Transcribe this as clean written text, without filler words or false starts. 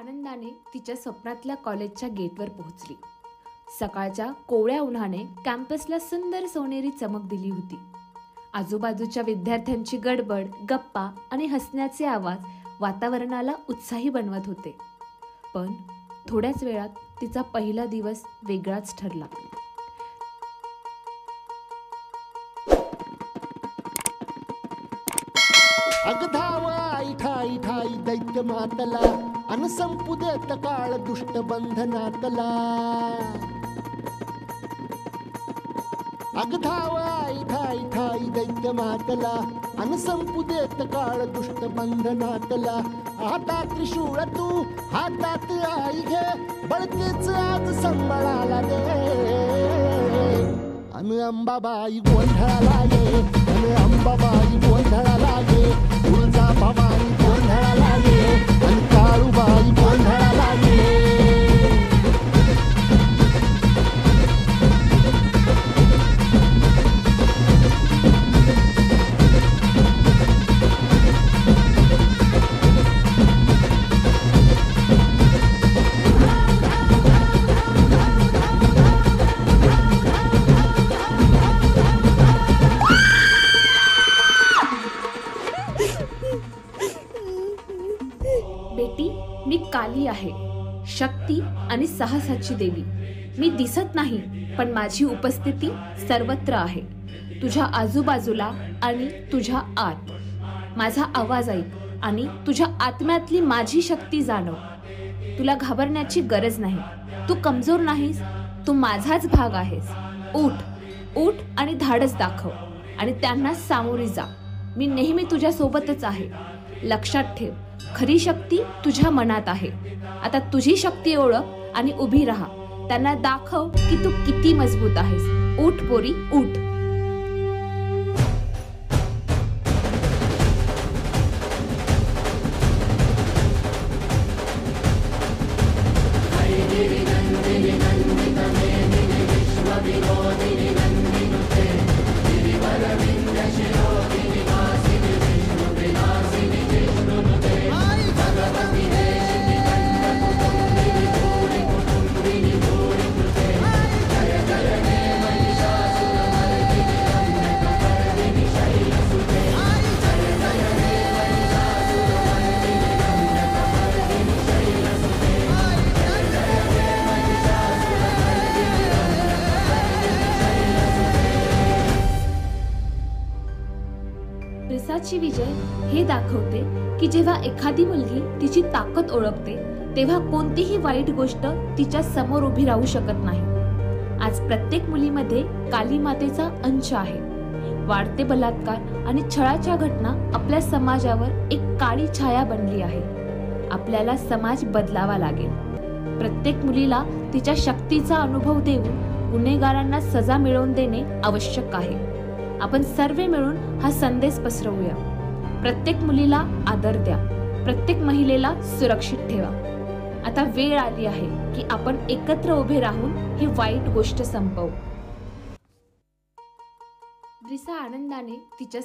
आनंदाने तिच्या स्वप्नातल्या कॉलेजच्या गेटवर पोहोचली. सकाळच्या कोवळ्या उन्हाने कॅम्पसला सुंदर सोनेरी चमक दिली होती. आजूबाजूच्या विद्यार्थ्यांची गडबड, गप्पा आणि हसण्याचे आवाज वातावरणाला उत्साही बनवत होते. पण थोड्याच वेळात तिचा पहिला दिवस वेगळाच ठरला. अगधाव आई ठाई ठाई दैत्य मातला अन संपू देत काळ दुष्ट बंधनातला. अगधाव आई ठाई ठाई दैत्य मातला अन संपू देत काळ दुष्ट बंधनातला. हातात त्रिशूळ तू हातात आई घे बळकेच आज संबळाला दे. अन अंबाबाई गोंधळाला ये अन अंबाबाई गोंधळाला ये. तुळजा भवानी गोंधळाला ये अन काळूबाई गोंधळाला ये. बेटी, मी काली आहे, शक्ती आणि साहसाची देवी. मी दिसत नाही, पण माझी उपस्थिती सर्वत्र आहे. तुझ्या आजूबाजूला आणि तुझ्या आत. माझा आवाज ऐक आणि तुझ्या आत्म्यातली माझी शक्ती जाणव. तुला घाबरण्याची गरज नाही. तू कमजोर नाहीस, तू माझाच भाग आहेस. उठ उठ आणि धाडस दाखव आणि त्यांना सामोरी जा. मी नेहमी तुझ्या सोबतच आहे. लक्षात ठेव, खरी शक्ती तुझ्या मनात आहे. आता तुझी शक्ती ओळख आणि उभी राहा. त्यांना दाखव की तू किती मजबूत आहेस. उठ पोरी, उठ. ब्रिसाची विजय हे दाखवते की जेव्हा एखादी मुलगी तिची ताकद ओळखते तेव्हा कोणतीही वाईट गोष्ट तिच्या समोर उभी राहू शकत नाही. आज प्रत्येक मुलीमध्ये काली मातेचा अंश आहे. वाढते बलात्कार आणि छळाच्या घटना आपल्या समाजावर एक काळी छाया बनली आहे. आपल्याला समाज बदलावा लागेल. प्रत्येक मुलीला तिच्या शक्तीचा अनुभव देऊन गुन्हेगारांना सजा मिळवून देणे आवश्यक आहे. आपण सर्व मिळून हा संदेश पसरवूया. प्रत्येक मुलीला आदर द्या. प्रत्येक महिलेला सुरक्षित ठेवा. आता वेळ आली आहे की आपण एकत्र उभे राहून ही वाईट गोष्ट संपवू. ब्रिसा आनंदाने तिच्या